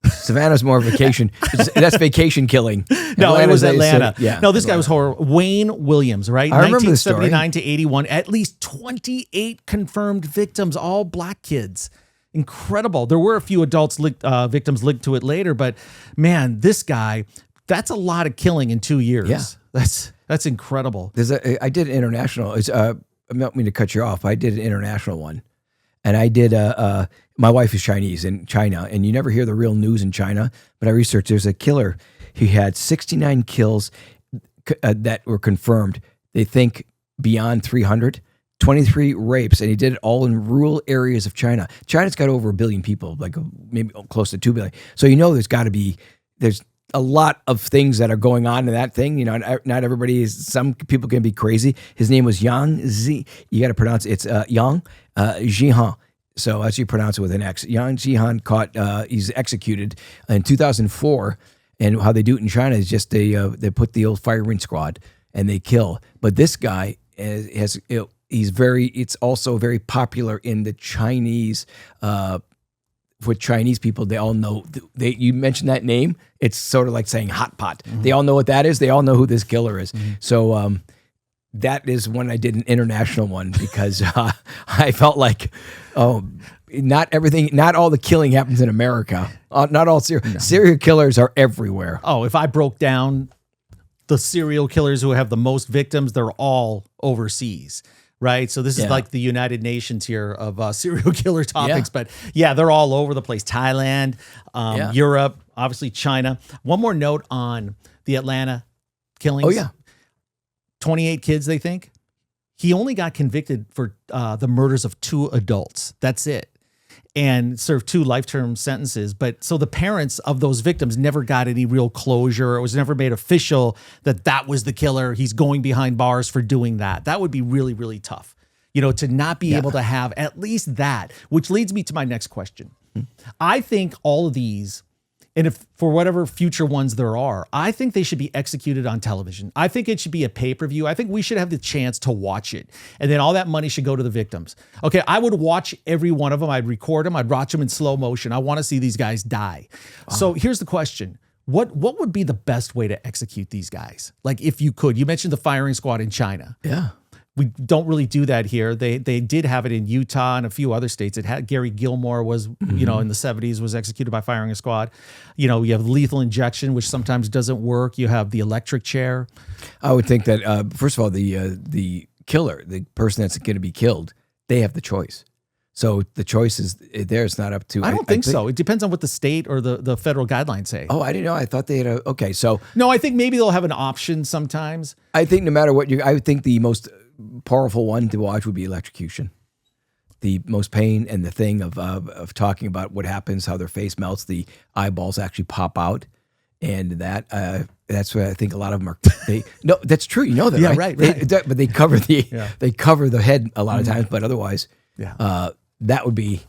Savannah's more vacation. That's vacation killing. No, it was Atlanta. No, this Atlanta. guy was horrible. Wayne Williams, right? I remember the story. 1979 to 81. At least 28 confirmed victims, all black kids. Incredible. There were a few adults victims linked to it later, but man, this guy, that's a lot of killing in 2 years. Yeah. That's incredible. I did an international. I don't mean to cut you off. I did an international one, and I did. My wife is Chinese in China, and you never hear the real news in China. But I researched. There's a killer. He had 69 kills that were confirmed. They think beyond 300. 23 rapes, and he did it all in rural areas of China. China's got over 1 billion people, like maybe close to 2 billion. So there's a lot of things that are going on in that thing. Not everybody is. Some people can be crazy. His name was Yang Zi. You got to pronounce it. It's Yang Jihan. So as you pronounce it with an X, Yang Jihan he's executed in 2004. And how they do it in China is just they put the old firing squad and they kill. But this guy it's also very popular in the Chinese, with Chinese people. They all know, you mentioned that name, it's sort of like saying hot pot. Mm-hmm. They all know what that is. They all know who this killer is. Mm-hmm. So that is when I did an international one because I felt like, not all the killing happens in America. Not all serial killers are everywhere. Oh, if I broke down the serial killers who have the most victims, they're all overseas. Right. So this is like the United Nations here of serial killer topics. But they're all over the place. Thailand, Europe, obviously China. One more note on the Atlanta killings. Oh, yeah. 28 kids, they think. He only got convicted for the murders of 2 adults. That's it. And served 2 life-term sentences. But so the parents of those victims never got any real closure. It was never made official that was the killer. He's going behind bars for doing that. That would be really, really tough, to not be able to have at least that, which leads me to my next question. I think all of these, and if for whatever future ones there are, I think they should be executed on television. I think it should be a pay-per-view. I think we should have the chance to watch it. And then all that money should go to the victims. Okay, I would watch every one of them. I'd record them. I'd watch them in slow motion. I want to see these guys die. So here's the question. What would be the best way to execute these guys? Like if you could. You mentioned the firing squad in China. Yeah. We don't really do that here. They did have it in Utah and a few other states. It had Gary Gilmore was, in the 70s was executed by firing a squad. You have lethal injection, which sometimes doesn't work. You have the electric chair. I would think that, first of all, the killer, the person that's going to be killed, they have the choice. So the choice is there. It's not up to. I don't think so. It depends on what the state or the federal guidelines say. Oh, I didn't know. I thought they had okay. So no, I think maybe they'll have an option sometimes. I think no matter what I would think the most powerful one to watch would be electrocution. The most pain and the thing of talking about what happens, how their face melts, the eyeballs actually pop out, and that's what I think a lot of them are. No, that's true. You know that, Yeah, right? right. But they cover the head a lot of times. But otherwise, Yeah. that would be.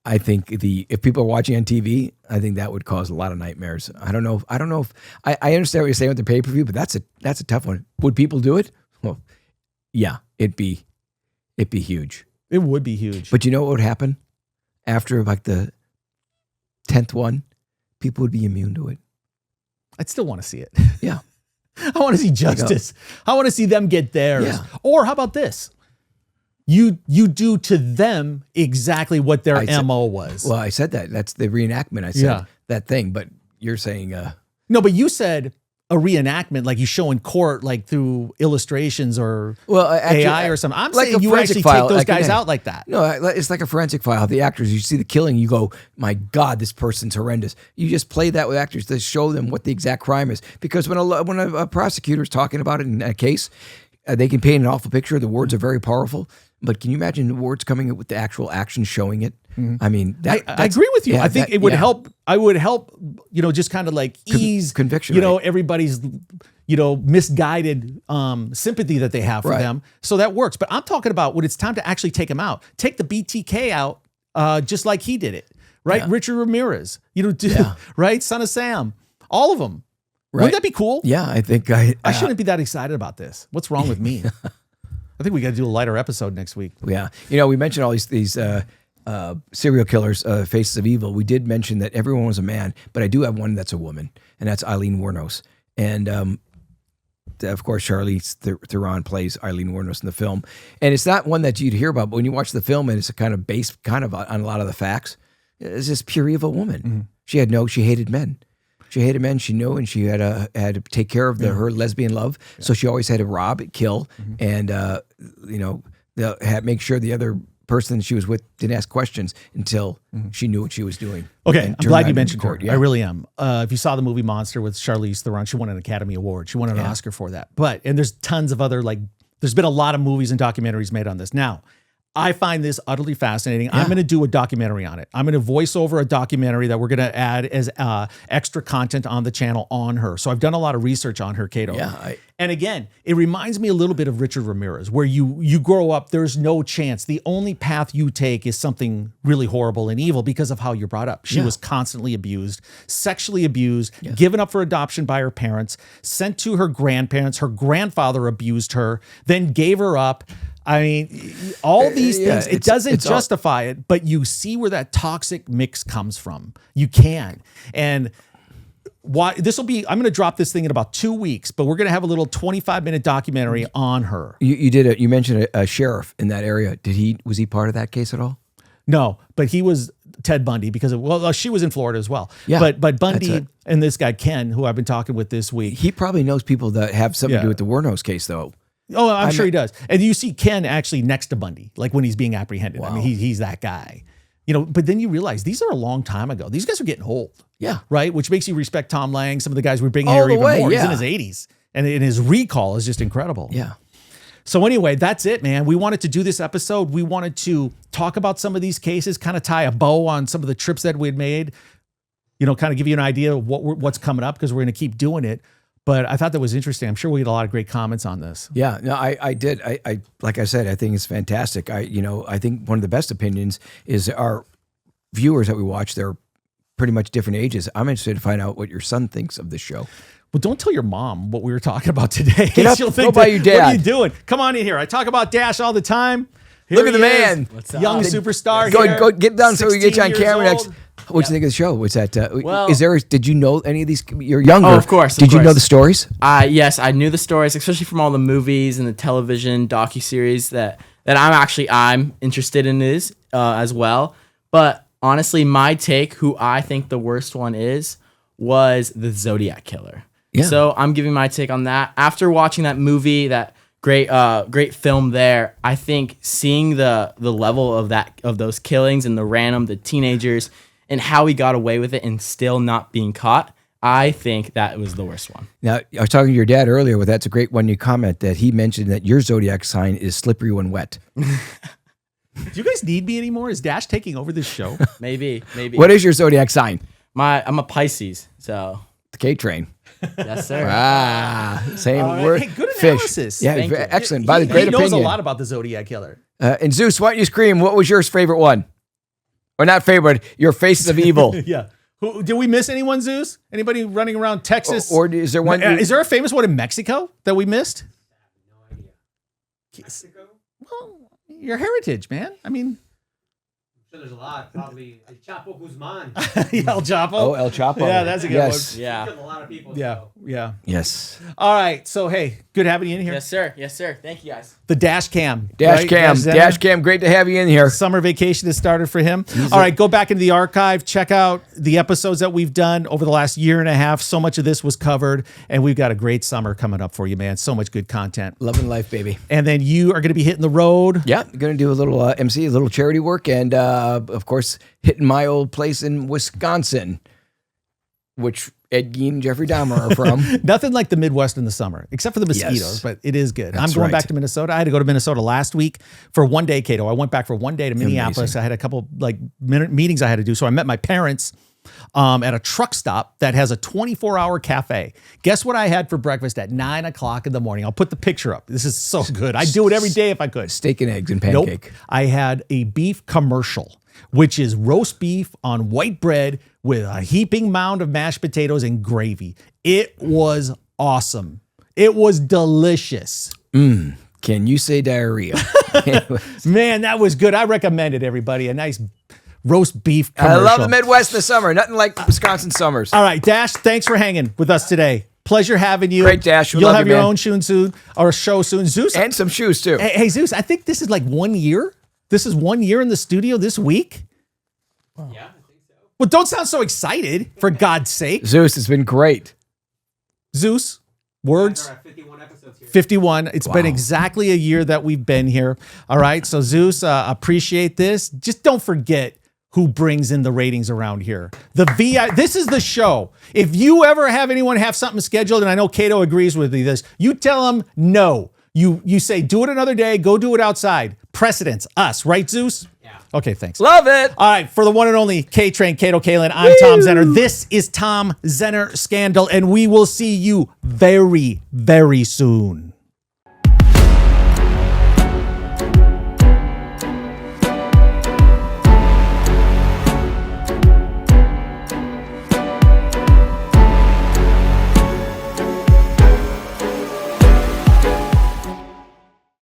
I think if people are watching on TV, I think that would cause a lot of nightmares. I don't know if I understand what you're saying with the pay-per-view, but that's a tough one. Would people do it? Well, yeah, it'd be huge. It would be huge. But you know what would happen after like the 10th one? People would be immune to it. I'd still want to see it. Yeah. I want to see justice. I want to see them get theirs. Yeah. Or how about this? You do to them exactly what their MO was. Well, I said that. That's the reenactment. I said that thing, but you're saying no, but you said a reenactment, like you show in court, like through illustrations or actually, AI or something. I'm like saying a you forensic actually file, take those like, guys again, out like that. No, it's like a forensic file. The actors, you see the killing, you go, my God, this person's horrendous. You just play that with actors to show them what the exact crime is. Because when a prosecutor is talking about it in a case, they can paint an awful picture. The words are very powerful. But can you imagine the words coming with the actual action showing it? I mean, I agree with you. Yeah, I think it would help. I would help, just kind of like ease conviction, everybody's, misguided sympathy that they have for them. So that works. But I'm talking about when it's time to actually take him out. Take the BTK out, just like he did it, right? Yeah. Richard Ramirez, right? Son of Sam, all of them. Right. Wouldn't that be cool? Yeah, I think I shouldn't be that excited about this. What's wrong with me? I think we got to do a lighter episode next week. Yeah. We mentioned all these serial killers, faces of evil. We did mention that everyone was a man, but I do have one that's a woman, and that's Eileen Wuornos. And of course, Charlize Theron plays Eileen Wuornos in the film. And it's not one that you'd hear about, but when you watch the film and it's kind of based on a lot of the facts, it's this pure evil woman. Mm-hmm. She hated men. She hated men. She knew, and she had to take care of her lesbian love. Yeah. So she always had to rob, kill, and make sure the other person she was with didn't ask questions until she knew what she was doing. Okay, I'm glad you mentioned her. Yeah. I really am. If you saw the movie Monster with Charlize Theron, she won an Academy Award. She won an Oscar for that. And there's tons of other there's been a lot of movies and documentaries made on this. Now, I find this utterly fascinating. Yeah. I'm going to do a documentary on it. I'm going to voice over a documentary that we're going to add as extra content on the channel on her. So I've done a lot of research on her, Kato. Yeah. And again, it reminds me a little bit of Richard Ramirez, where you grow up, there's no chance. The only path you take is something really horrible and evil because of how you're brought up. She was constantly abused, sexually abused, given up for adoption by her parents, sent to her grandparents. Her grandfather abused her, then gave her up. I mean, all these things, it doesn't justify it, but you see where that toxic mix comes from. You can. And why I'm going to drop this thing in about 2 weeks, but we're going to have a little 25-minute documentary on her. You mentioned a sheriff in that area. Was he part of that case at all? No, but he was Ted Bundy because she was in Florida as well. Yeah, but Bundy and this guy, Ken, who I've been talking with this week. He probably knows people that have something to do with the Wuornos case, though. Oh, I'm sure he does. And you see Ken actually next to Bundy, like when he's being apprehended. Wow. I mean, he's that guy. But then you realize these are a long time ago. These guys are getting old. Yeah. Right? Which makes you respect Tom Lang. Some of the guys we're bringing here even more. He's in his 80s. And his recall is just incredible. Yeah. So anyway, that's it, man. We wanted to do this episode. We wanted to talk about some of these cases, kind of tie a bow on some of the trips that we'd made, kind of give you an idea of what's coming up because we're going to keep doing it. But I thought that was interesting. I'm sure we get a lot of great comments on this. Yeah, no, I did. I like I said, I think it's fantastic. I think one of the best opinions is our viewers that we watch. They're pretty much different ages. I'm interested to find out what your son thinks of this show. Well, don't tell your mom what we were talking about today. Get up, go by your dad. What are you doing? Come on in here. I talk about Dash all the time. Look at the man. What's up? Young superstar. Go get down so we get you on camera next. What do you think of the show? What's that? Did you know any of these? You're younger. Oh, of course. Did you know the stories? Yes, I knew the stories, especially from all the movies and the television docuseries that I'm interested in as well. But honestly, my take, who I think the worst one was the Zodiac Killer. Yeah. So I'm giving my take on that. After watching that movie, that great film there, I think seeing the level of those killings and the teenagers and how he got away with it and still not being caught, I think that was the worst one. Now, I was talking to your dad earlier, but that's a great one. You comment that he mentioned that your zodiac sign is slippery when wet. Do you guys need me anymore? Is Dash taking over this show? Maybe. What is your zodiac sign? I'm a Pisces, so the K train. Yes, sir. Same All right. word. Hey, good Fish. analysis. Yeah, Thank you. excellent. By the great he knows opinion. a lot about the Zodiac Killer. And Zeus, why don't you scream? What was your favorite one? Or not favorite? Your Faces of Evil. Yeah. Did we miss anyone, Zeus? Anybody running around Texas? Or is there one? Is there a famous one in Mexico that we missed? Mexico? Well, your heritage, man. I mean, Sure, there's a lot. Probably El Chapo Guzman. El Chapo. Oh, El Chapo. Yeah, that's a good Yes. one. Yeah. Killed a lot of people. Yeah, So. yeah. Yes. All right. So, hey, good having you in here. Yes, sir. Yes, sir. Thank you, guys. The dash cam. Dash right? cam. Zenner? Dash cam. Great to have you in here. Summer vacation has started for him. All right, go back into the archive, check out the episodes that we've done over the last year and a half. So much of this was covered, and we've got a great summer coming up for you, man. So much good content. Loving life, baby. And then you are going to be hitting the road. Yeah, going to do a little MC, a little charity work, and of course, hitting my old place in Wisconsin, which Ed Gein and Jeffrey Dahmer are from. Nothing like the Midwest in the summer, except for the mosquitoes, Yes. but it is good. That's I'm going right. back to Minnesota. I had to go to Minnesota last week for one day, Kato. I went back for one day to Minneapolis. I had a couple meetings I had to do. So I met my parents at a truck stop that has a 24-hour cafe. Guess what I had for breakfast at 9 o'clock in the morning? I'll put the picture up. This is so good. I'd do it every day if I could. Steak and eggs and Nope. pancake. I had a beef commercial, which is roast beef on white bread with a heaping mound of mashed potatoes and gravy. It was awesome. It was delicious. Can you say diarrhea? Man, that was good. I recommend it, everybody. A nice roast beef I commercial. love the Midwest in the summer. Nothing like Wisconsin summers. All right, Dash, thanks for hanging with us today. Pleasure having you. Great, Dash. We You'll love have you, your man. own show soon. Zeus, And some shoes, too. hey, Zeus, I think this is like 1 year. This is 1 year in the studio this week. Yeah, I think so. Well, don't sound so excited, for God's sake. Zeus, it's been great. Zeus, words. There are 51 episodes here. 51. It's been exactly a year that we've been here. All right. So Zeus, appreciate this. Just don't forget who brings in the ratings around here. The VI. This is the show. If you ever have anyone have something scheduled, and I know Kato agrees with me this, you tell them no. You say do it another day. Go do it outside. Precedence. Us. Right, Zeus? Yeah. Okay. Thanks. Love it. All right, for the one and only K-Train, Kato Kaelin, I'm Tom Zenner. This is Tom Zenner Scandal, and we will see you very, very soon.